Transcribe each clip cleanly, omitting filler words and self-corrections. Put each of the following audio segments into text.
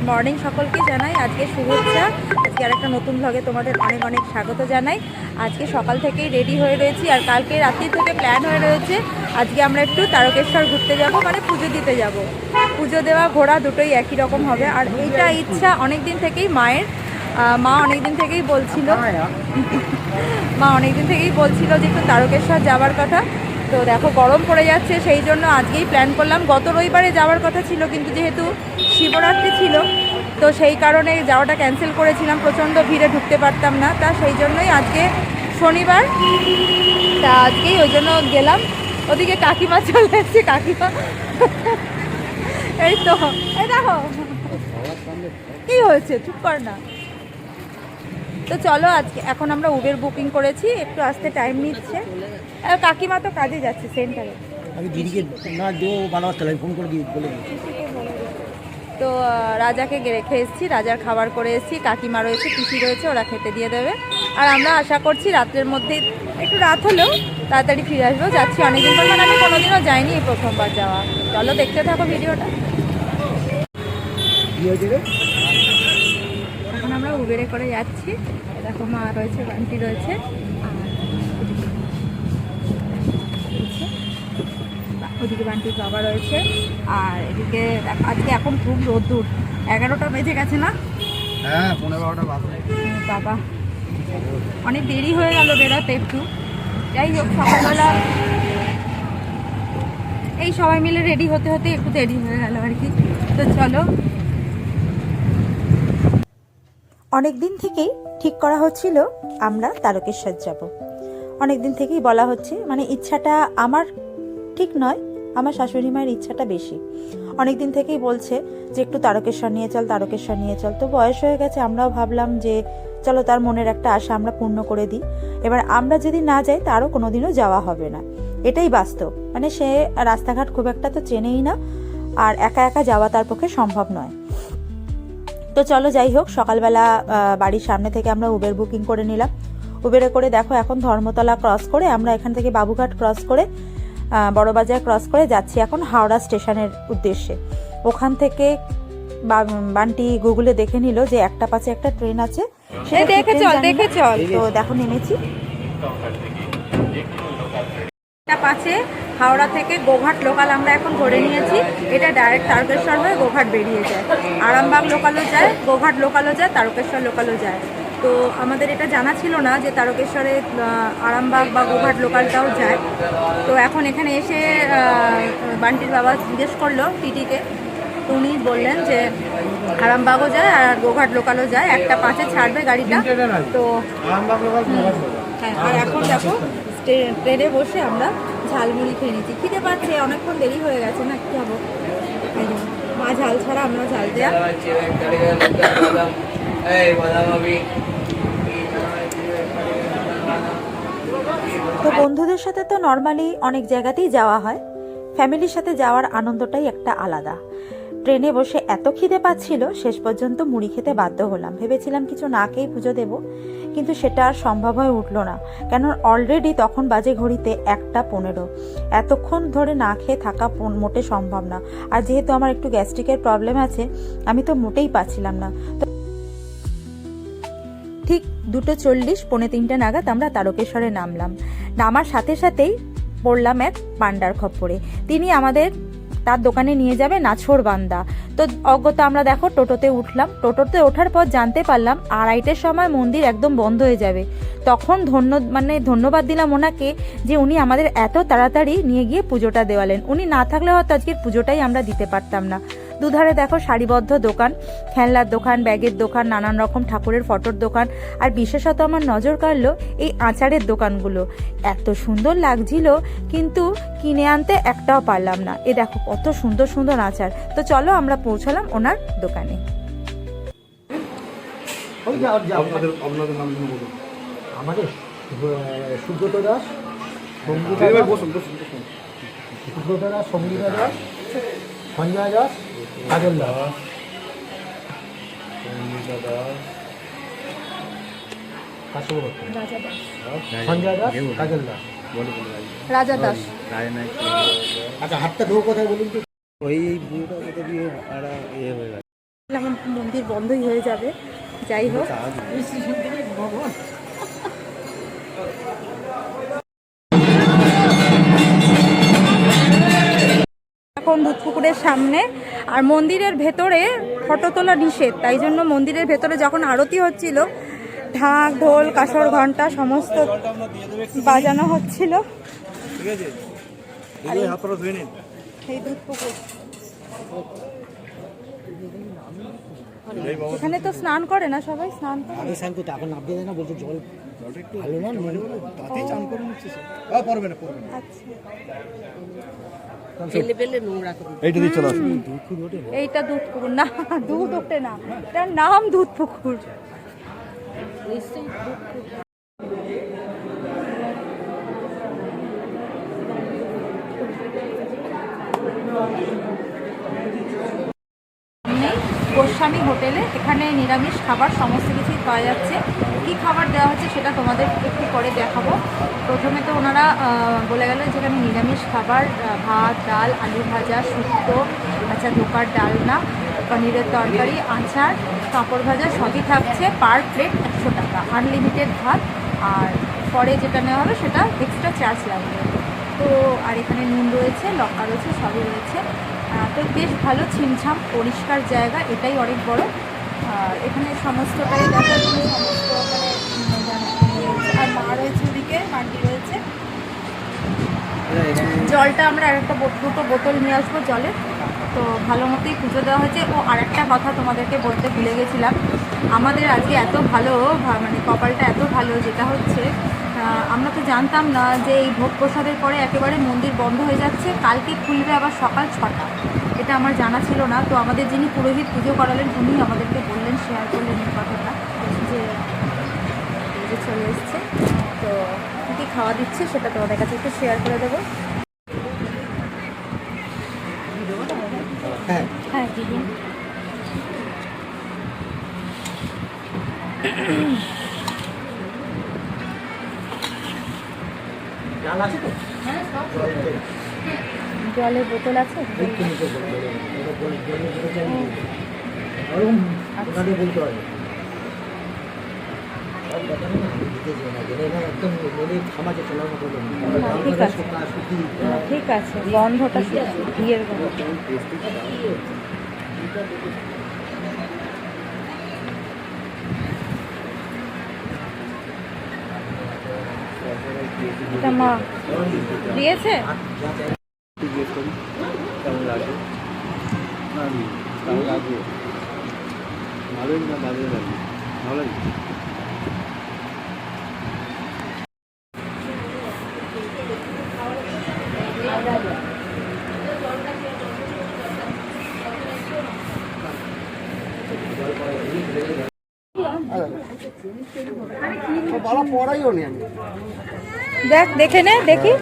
Morning সকলকে জানাই আজকে শুভেচ্ছা। আজকে আর একটা নতুন ব্লগে তোমাদের অনেক অনেক স্বাগত জানাই। আজকে সকাল থেকেই রেডি হয়ে রয়েছি, আর কালকে রাত্রি থেকে প্ল্যান হয়ে রয়েছে আজকে আমরা একটু তারকেশ্বর ঘুরতে যাব, মানে পুজো দিতে যাব। পুজো দেওয়া ঘোরা দুটোই একই রকম হবে। আর এইটা ইচ্ছা অনেক দিন থেকেই মায়ের। মা অনেক দিন থেকেই বলছিল যে একটু তারকেশ্বর যাওয়ার কথা। তো দেখো গরম পড়ে যাচ্ছে, সেই জন্য আজকেই প্ল্যান করলাম। গত রবিবারে যাওয়ার কথা ছিল, কিন্তু যেহেতু শিবরাত্রি ছিল তো সেই কারণে যাওয়াটা ক্যান্সেল করেছিলাম, প্রচণ্ড ভিড়ে ঢুকতে পারতাম না। তা সেই জন্যই আজকে শনিবার, তা আজকেই ওই জন্য গেলাম। ওদিকে কাকিমা চলে এসেছে, কাকিমা এই তো, এই দেখো কী হয়েছে, চুপ কর না। তো চলো আজকে এখন আমরা উবের বুকিং করেছি, একটু আসতে টাইম নিচ্ছে। কাকিমা তো কাজে যাচ্ছে সেন্টারে। আমি দিদিকে না দেবো বানাবার তাহলে ফোন করে দিয়ে বলে তো রাজাকে রেখে এসেছি, রাজার খাবার করে এসেছি, কাকিমা রয়েছে, পিসি রয়েছে, ওরা খেতে দিয়ে দেবে। আর আমরা আশা করছি রাত্রের মধ্যে, একটু রাত হলেও তাড়াতাড়ি ফিরে আসবো। যাচ্ছি অনেকদিন পর, মানে আমি কোনোদিনও যাইনি, এই প্রথমবার যাওয়া। চলো দেখতে থাকো ভিডিওটা। এখন আমরা উবেরে করে যাচ্ছি। দেখো মা রয়েছে, বান্টি রয়েছে, ওদিকে বান্টির বাবা রয়েছে। আর এদিকে আজকে এখন খুব রোদ্দুর, 11টা বেজে গেছে না? হ্যাঁ, 15-12টা বাজে। বাবা অনেক দেরি হয়ে গেল বেরোতে একটু। যাই হোক, সকালবেলা এই সবাই মিলে রেডি হতে হতে একটু দেরি হয়ে গেল আর কি। তো চলো। অনেক দিন থেকেই ঠিক করা হচ্ছিল আমরা তারকেশ্বর যাব। অনেক দিন থেকেই বলা হচ্ছে, মানে ইচ্ছাটা আমার ঠিক নয়, আমার শাশুড়ি মায়ের ইচ্ছাটা বেশি। অনেক দিন থেকেই বলছে যে একটু তারকেশ্বর নিয়ে চল, তারকেশ্বর নিয়ে চল। তো বয়স হয়ে গেছে, আমরাও ভাবলাম যে চলো তার মনের একটা আশা আমরা পূর্ণ করে দিই। এবার আমরা যদি না যাই তারও কোনোদিনও যাওয়া হবে না, এটাই বাস্তব। মানে সে রাস্তাঘাট খুব একটা তো চেনেই না, আর একা একা যাওয়া তার পক্ষে সম্ভব নয়। তো চলো যাই হোক, সকালবেলা বাড়ির সামনে থেকে আমরা উবের বুকিং করে নিলাম। উবেরে করে দেখো এখন ধর্মতলা ক্রস করে আমরা এখান থেকে বাবুঘাট ক্রস করে বড়বাজার ক্রস করে যাচ্ছি এখন হাওড়া স্টেশনের উদ্দেশ্যে। ওখান থেকে বান্টি গুগলে দেখে নিল যে 1:05 একটা ট্রেন আছে, দেখে চল। তো দেখো নেমেছি 1:05 হাওড়া থেকে গোঘাট লোকাল আমরা এখন ধরে নিয়েছি। এটা ডাইরেক্ট তারকেশ্বর হয়ে গোঘাট বেরিয়ে যায়। আরামবাগ লোকালও যায়, গোঘাট লোকালও যায়, তারকেশ্বর লোকালও যায়। তো আমাদের এটা জানা ছিল না যে তারকেশ্বরে আরামবাগ বা গোঘাট লোকালটাও যায়। তো এখন এখানে এসে বান্টির বাবা জিজ্ঞেস করলো টিটিকে, তো উনি বললেন যে আরামবাগও যায় আর গোঘাট লোকালও যায়, 1:05 ছাড়বে গাড়িটা। তো হ্যাঁ, আর এখন দেখো ট্রেনে বসে আমরা ঝালমুড়ি খেয়ে নিচ্ছি। খিদে পাচ্ছে, অনেকক্ষণ দেরি হয়ে গেছে না, কি হবো। মা ঝাল ছাড়া, আমরা ঝাল দেয়া। তো বন্ধুদের সাথে তো নর্মালি অনেক জায়গাতেই যাওয়া হয়, ফ্যামিলির সাথে যাওয়ার আনন্দটাই একটা আলাদা। ট্রেনে বসে এত খিদে পাচ্ছিল, শেষ পর্যন্ত মুড়ি খেতে বাধ্য হলাম। ভেবেছিলাম কিছু না খেয়েই পুজো দেব, কিন্তু সেটা আর সম্ভব হয়ে উঠলো না। কেন অলরেডি তখন বাজে ঘড়িতে 1:15। এতক্ষণ ধরে না খেয়ে থাকা মোটে সম্ভব না। আর যেহেতু আমার একটু গ্যাস্ট্রিকের প্রবলেম আছে, আমি তো মোটেই পাচ্ছিলাম না। তো ঠিক 2:40 পৌনে 3 নাগাদ আমরা তারকেশ্বরে নামলাম। নামার সাথে সাথেই পড়লাম এক পান্ডার খপ্পরে। তিনি আমাদের তার দোকানে নিয়ে যাবে নাছোড়বান্দা। তো অজ্ঞতা আমরা দেখো টোটোতে উঠলাম। টোটোতে ওঠার পর জানতে পারলাম 2:30টার সময় মন্দির একদম বন্ধ হয়ে যাবে। তখন ধন্যবাদ দিলাম ওনাকে যে উনি আমাদের এত তাড়াতাড়ি নিয়ে গিয়ে পুজোটা দেওয়ালেন। উনি না থাকলে হয়তো আজকের পুজোটাই আমরা দিতে পারতাম না। দুধারে দেখো সারিবদ্ধ দোকান, খেলনার দোকান, ব্যাগের দোকান, নানান রকম ঠাকুরের ফটোর দোকান। আর বিশেষত আমার নজর কাড়লো এই আচারের দোকানগুলো। এত সুন্দর লাগছিল, কিন্তু কিনে আনতে একটাও পারলাম না। এ দেখো কত সুন্দর সুন্দর আচার। তো চলো আমরা পৌঁছলাম ওনার দোকানে। আমাদের সুব্রত দাস, সুব্রত দাস, সঙ্গীতা দাস, সঞ্জয় দাস, কাজল দাস, সঞ্জয় দাস, কাজল দাস, রাজা দাস। আচ্ছা হাতটা ধোয়া কোথায় বলুন তো? ওই বুড়োটা কোথায় দিয়ে আর হয়ে গেছে। আমার মন্দির বন্ধই হয়ে যাবে, যাই হোক। এখন দুধপুকুরের সামনে, আর মন্দিরের ভেতরে ফটো তোলা নিষেধ, তাই জন্য মন্দিরের ভেতরে যখন আরতি হচ্ছিল ঢাক ঢোল কাসর ঘন্টা সমস্ত বাজানো হচ্ছিল। এই দুধপুকুর, এখানে তো স্নান করে না সবাই, স্নান করে আগে স্নান করতে, এখন নামিয়ে দেয় না, বলছে জল ভালো না, তাতেই চান করে নিচ্ছে। পড়বে না, পড়বে না। এইটা দিয়ে চলে আসুন। এইটা দুধপুকুর না, দুধ ওঠে না, এটার নাম দুধপুকুর। গোস্বামী হোটেলে, এখানে নিরামিষ খাবার সমস্ত কিছুই পাওয়া যাচ্ছে। কি খাবার দেওয়া হচ্ছে সেটা তোমাদের একটু পরে দেখাবো। প্রথমে তো ওনারা বলে গেলেন যেখানে নিরামিষ খাবার, ভাত ডাল আলু ভাজা শুক্তো, আচ্ছা ধোকার ডালনা, পনিরের তরকারি, আচার, পাঁপড় ভাজা সবই থাকছে। পার প্লেট 100 টাকা, আনলিমিটেড ভাত। আর পরে যেটা নেওয়া হবে সেটা এক্সট্রা চার্জ লাগবে। তো আর এখানে নুন রয়েছে, লঙ্কা রয়েছে, সবই রয়েছে। তো বেশ ভালো, ছিমছাম পরিষ্কার জায়গা, এটাই অনেক বড়। আর এখানে সমস্তটাই দেখা যাচ্ছে, সমস্ত আর মা রয়েছে ওদিকে, মাটি রয়েছে। জলটা আমরা আরেকটা দুটো বোতল নিয়ে আসবো জলের। তো ভালো মতোই পুজো দেওয়া হয়েছে। ও আরেকটা কথা তোমাদেরকে বলতে ভুলে গেছিলাম, আমাদের আজকে এত ভালো, মানে কপালটা এত ভালো, যেটা হচ্ছে আমরা তো জানতাম না যে এই ভোগ প্রসাদের পরে একেবারে মন্দির বন্ধ হয়ে যাচ্ছে, কালকে খুলবে আবার সকাল 6টা, এটা আমার জানা ছিল না। তো আমাদের যিনি পুরোহিত পুজো করালেন উনি আমাদেরকে বললেন, শেয়ার করলেন এই কথাটা, যে চলে এসছে। তো কী খাওয়া দিচ্ছে সেটা তোমাদের কাছে একটু শেয়ার করে দেবো। হ্যাঁ, হ্যাঁ দিদি, ডাল আছে তো? জলের বোতল আছে। বলতে হবে একদম খামাজে চলার মতো। ঠিক আছে, ঠিক আছে, গন্ধটা ঘিয়ের গন্ধ। এটা মা দিয়েছে। কেমন লাগে? কেমন লাগবে? ভালোই না বাজে লাগে? ভালো লাগে। দেখ, দেখে নে, দেখি।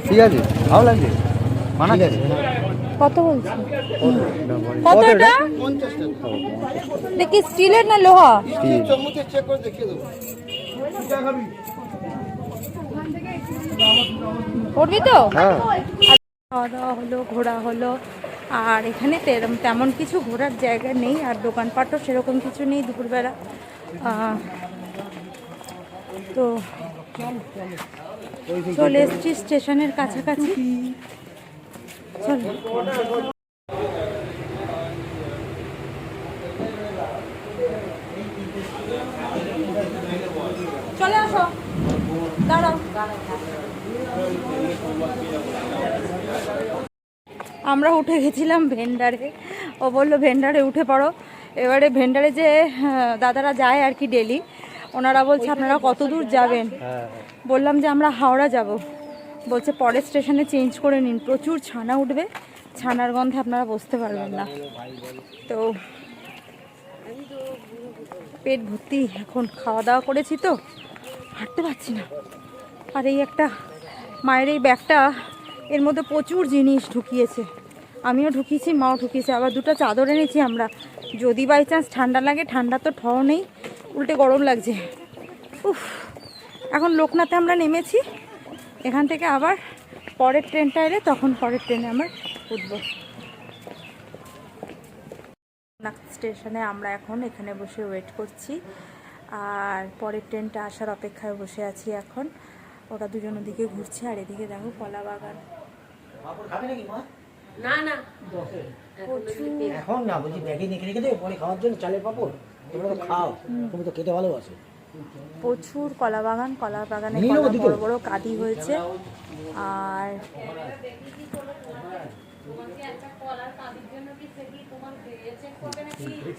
ঠিক আছে, ভালো লাগছে, মানা যাচ্ছে। কত বলছি? কত এটা? দেখি স্টিলের না লোহা? করবি তো? খাওয়া দাওয়া হলো, ঘোরা হলো। আর এখানে তেমন কিছু ঘোরার জায়গা নেই, আর দোকানপাটও সেরকম কিছু নেই দুপুরবেলা। তো চলে এসছি স্টেশনের কাছাকাছি। চলো, চলে আসো, দাঁড়াও। আমরা উঠে গেছিলাম ভেন্ডারে, ও বললো ভেন্ডারে উঠে পড়ো। এবারে ভেন্ডারে যে দাদারা যায় আর কি ডেলি, ওনারা বলছে আপনারা কত দূর যাবেন? বললাম যে আমরা হাওড়া যাব। বলছে পরের স্টেশনে চেঞ্জ করে নিন, প্রচুর ছানা উঠবে, ছানার গন্ধে আপনারা বসতে পারবেন না। তো পেট ভর্তি, এখন খাওয়া দাওয়া করেছি তো হাঁটতে পারছি না। আর এই একটা মায়ের এই ব্যাগটা, এর মধ্যে প্রচুর জিনিস ঢুকিয়েছে, আমিও ঢুকিয়েছি, মাও ঢুকিয়েছে। আবার দুটো চাদর এনেছি আমরা, যদি বাই চান্স ঠান্ডা লাগে। ঠান্ডা তো ঠও নেই, উল্টে গরম লাগছে। উফ, এখন লোকনাথে আমরা নেমেছি, এখান থেকে আবার পরের ট্রেনটা এলে তখন পরের ট্রেনে আমরা উঠবো। স্টেশনে আমরা এখন এখানে বসে ওয়েট করছি, আর পরের ট্রেনটা আসার অপেক্ষায় বসে আছি এখন। ওরা দুজন ওদিকে ঘুরছে, আর এদিকে দেখো কলা বাগান। না না এখন না বলছি ব্যাগে নিয়ে রেখে দেবে পরে খাওয়ার জন্য চালের পাপড়, তোমরা তো খাও, তুমি তো খেতে ভালোবাসো। প্রচুর কলা বাগান, কলা বাগানে নিয়ে নেবো দিকে? বড় বড় কাঁদি হয়েছে। আর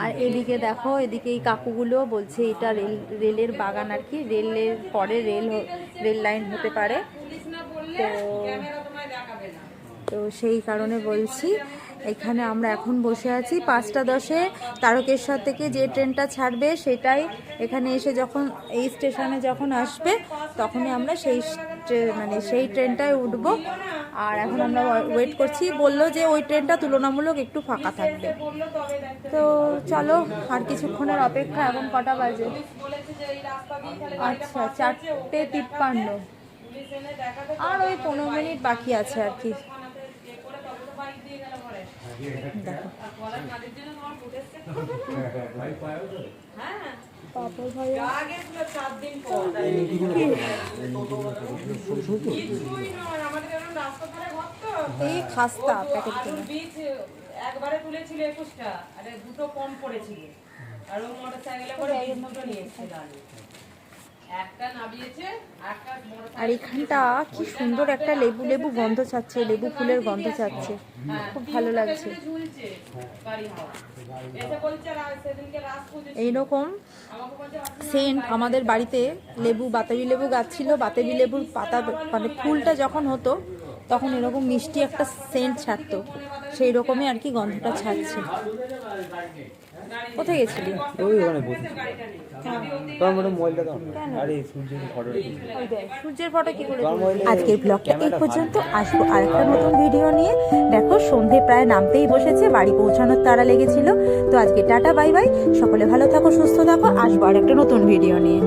আর এদিকে দেখো, এদিকে এই কাকুগুলো বলছে এটা রেলের বাগান আর কি, রেলের পরে রেল লাইন হতে পারে। তো সেই কারণে বলছি, এখানে আমরা এখন বসে আছি 5টা 10-এ তারকেশ্বর থেকে যে ট্রেনটা ছাড়বে সেটাই এখানে এসে যখন এই স্টেশনে যখন আসবে তখনই আমরা সেই ট্রেনটায় উঠব। আর এখন আমরা ওয়েট করছি, বললো যে ওই ট্রেনটা তুলনামূলক একটু ফাঁকা থাকবে। তো চলো আর কিছুক্ষণের অপেক্ষা। এখন কটা বাজে? আচ্ছা 4:53, আর ওই 15 মিনিট বাকি আছে আর কি। দেখো পাপড় ভাইয়া এই খাস্তা প্যাকেট কিনে একবারে তুলেছিল 21টা, আরে দুটো কম পড়েছিল, আর ও মোটরসাইকেলে করে দুটো নিয়ে এসেছিল, একটা নামিয়েছে একটা মোটরসাইকেল। আর এখানটা কি সুন্দর একটা লেবু লেবু গন্ধ ছাড়ছে, লেবু ফুলের গন্ধ ছাড়ছে, খুব ভালো লাগছে। ঝুলছে বাড়ি হাওয়া এসে বলছে সেদিনকে রাত পুজো এইরকম সেন্ট আমাদের বাড়িতে লেবু, বাতাবি লেবু গাছ ছিল, বাতাবি লেবুর পাতা মানে ফুলটা যখন হতো তখন এরকম মিষ্টি একটা সেন্ট ছাড়তো, সেই রকমই আর কি গন্ধটা ছাড়ছে। কোথায় গেছিলি? ওই ওখানে বসে তোমার মনে মোবাইলটা দাও। আরে সূর্যের ফটো সূর্যের ফটো কি করে? আজকের ব্লগটা এই পর্যন্ত, আসবো আরেকটা নতুন ভিডিও নিয়ে। দেখো সন্ধে প্রায় নামতেই বসেছে, বাড়ি পৌঁছানোর তাড়া লেগেছিল। তো আজকে টাটা বাই বাই, সকলে ভালো থাকো, সুস্থ থাকো, আসবো আরেকটা নতুন ভিডিও নিয়ে।